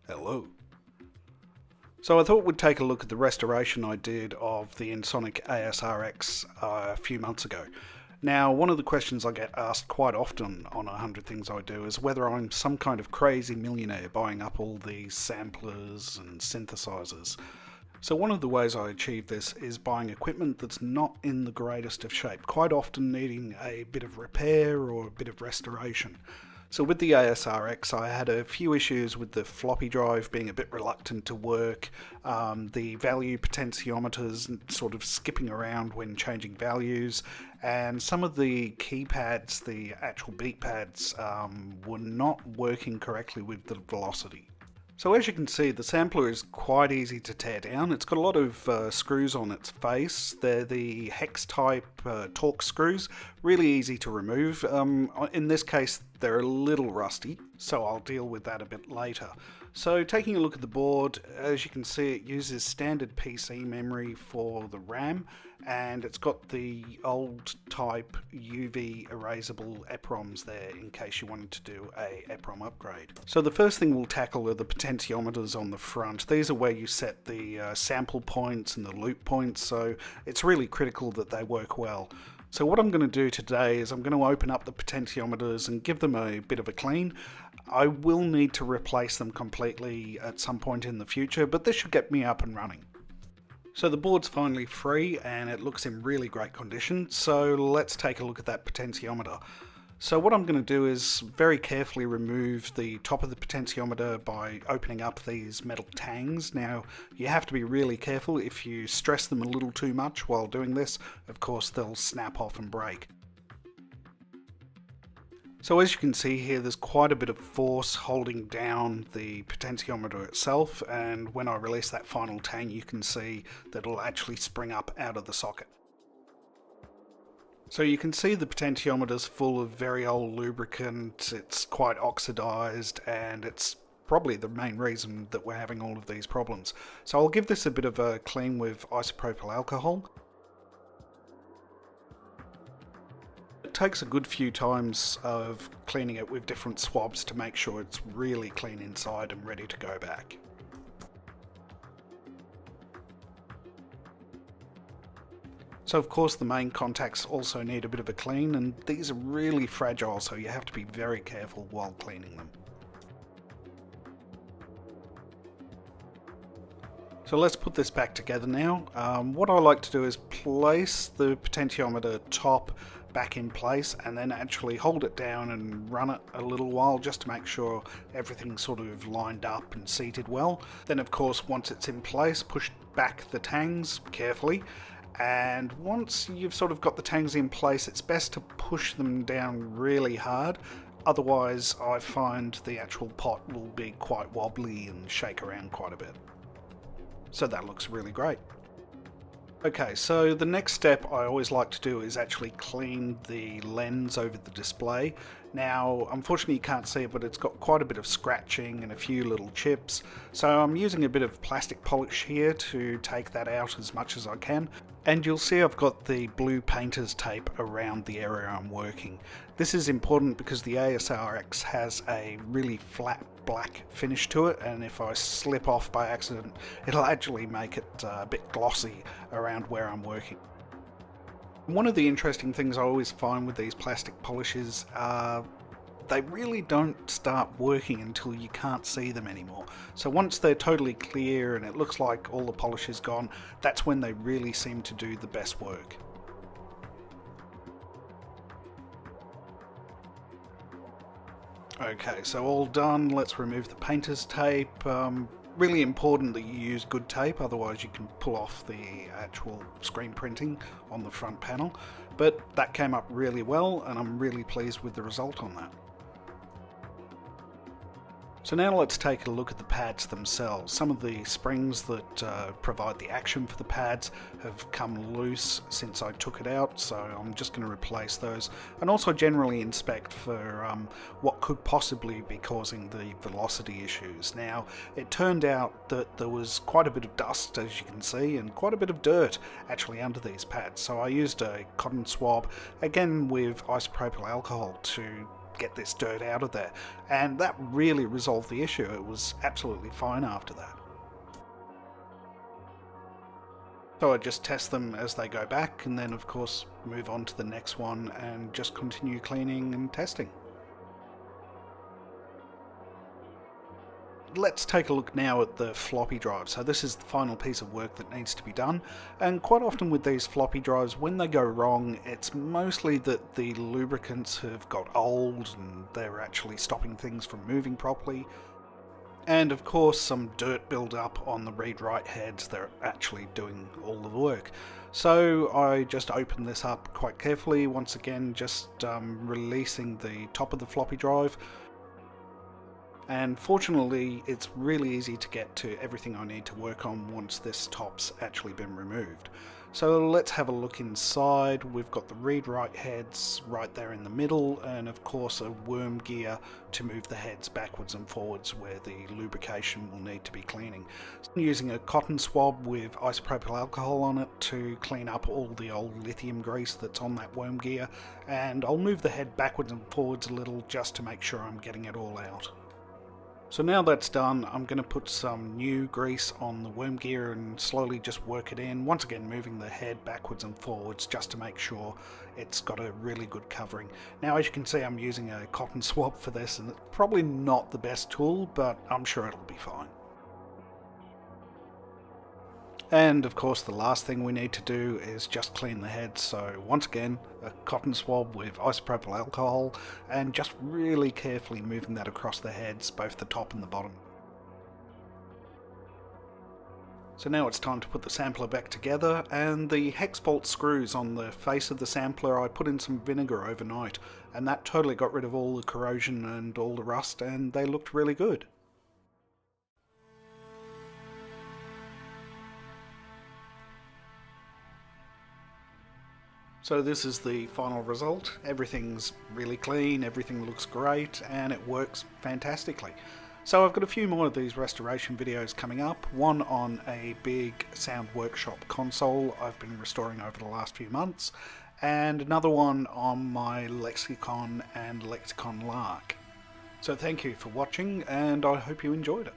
Hello. So I thought we'd take a look at the restoration I did of the Ensoniq ASR X a few months ago. Now, one of the questions I get asked quite often on 100 Things I Do is whether I'm some kind of crazy millionaire buying up all these samplers and synthesizers. So one of the ways I achieve this is buying equipment that's not in the greatest of shape, quite often needing a bit of repair or a bit of restoration. So with the ASR X, I had a few issues with the floppy drive being a bit reluctant to work, the value potentiometers sort of skipping around when changing values, and some of the keypads, the actual beat pads, were not working correctly with the velocity. So as you can see, the sampler is quite easy to tear down. It's got a lot of screws on its face. They're the hex type Torx screws, really easy to remove. In this case, they're a little rusty, so I'll deal with that a bit later. So taking a look at the board, as you can see, it uses standard PC memory for the RAM, and it's got the old type UV erasable EPROMs there in case you wanted to do a EPROM upgrade. So the first thing we'll tackle are the potentiometers on the front. These are where you set the sample points and the loop points, so it's really critical that they work well. So what I'm going to do today is I'm going to open up the potentiometers and give them a bit of a clean. I will need to replace them completely at some point in the future, but this should get me up and running. So the board's finally free and it looks in really great condition, so let's take a look at that potentiometer. So what I'm going to do is very carefully remove the top of the potentiometer by opening up these metal tangs. Now you have to be really careful. If you stress them a little too much while doing this, of course they'll snap off and break. So as you can see here, there's quite a bit of force holding down the potentiometer itself, and when I release that final tang you can see that it'll actually spring up out of the socket. So you can see the potentiometer's full of very old lubricant, it's quite oxidized, and it's probably the main reason that we're having all of these problems. So I'll give this a bit of a clean with isopropyl alcohol. It takes a good few times of cleaning it with different swabs to make sure it's really clean inside and ready to go back. So of course the main contacts also need a bit of a clean, and these are really fragile, so you have to be very careful while cleaning them. So let's put this back together now. What I like to do is place the potentiometer top back in place and then actually hold it down and run it a little while just to make sure everything's sort of lined up and seated well. Then of course once it's in place, push back the tangs carefully, and once you've sort of got the tangs in place, it's best to push them down really hard. Otherwise I find the actual pot will be quite wobbly and shake around quite a bit. So that looks really great. Okay, so the next step I always like to do is actually clean the lens over the display. Now, unfortunately you can't see it, but it's got quite a bit of scratching and a few little chips. So I'm using a bit of plastic polish here to take that out as much as I can. And you'll see I've got the blue painter's tape around the area I'm working. This is important because the ASR X has a really flat black finish to it, and if I slip off by accident, it'll actually make it a bit glossy around where I'm working. One of the interesting things I always find with these plastic polishes are they really don't start working until you can't see them anymore. So once they're totally clear and it looks like all the polish is gone, that's when they really seem to do the best work. Okay, so all done. Let's remove the painter's tape. Really important that you use good tape, otherwise you can pull off the actual screen printing on the front panel. But that came up really well and I'm really pleased with the result on that. So now let's take a look at the pads themselves. Some of the springs that provide the action for the pads have come loose since I took it out, so I'm just going to replace those and also generally inspect for what could possibly be causing the velocity issues. Now, it turned out that there was quite a bit of dust, as you can see, and quite a bit of dirt actually under these pads, so I used a cotton swab, again with isopropyl alcohol, to get this dirt out of there. And that really resolved the issue. It was absolutely fine after that. So I just test them as they go back, and then of course move on to the next one and just continue cleaning and testing. Let's take a look now at the floppy drive. So this is the final piece of work that needs to be done, and quite often with these floppy drives, when they go wrong, it's mostly that the lubricants have got old and they're actually stopping things from moving properly. And of course some dirt build up on the read-write heads that are actually doing all of the work. So I just open this up quite carefully, once again just releasing the top of the floppy drive. And fortunately it's really easy to get to everything I need to work on once this top's actually been removed. So let's have a look inside. We've got the read-write heads right there in the middle, and of course a worm gear to move the heads backwards and forwards where the lubrication will need to be cleaning. So I'm using a cotton swab with isopropyl alcohol on it to clean up all the old lithium grease that's on that worm gear, and I'll move the head backwards and forwards a little just to make sure I'm getting it all out. So now that's done, I'm going to put some new grease on the worm gear and slowly just work it in, once again moving the head backwards and forwards just to make sure it's got a really good covering. Now as you can see I'm using a cotton swab for this, and it's probably not the best tool, but I'm sure it'll be fine. And of course the last thing we need to do is just clean the head, so once again a cotton swab with isopropyl alcohol and just really carefully moving that across the heads, both the top and the bottom. So now it's time to put the sampler back together, and the hex bolt screws on the face of the sampler I put in some vinegar overnight, and that totally got rid of all the corrosion and all the rust, and they looked really good. So this is the final result. Everything's really clean, everything looks great, and it works fantastically. So I've got a few more of these restoration videos coming up, one on a big sound workshop console I've been restoring over the last few months, and another one on my Lexicon and Lexicon Lark. So thank you for watching, and I hope you enjoyed it.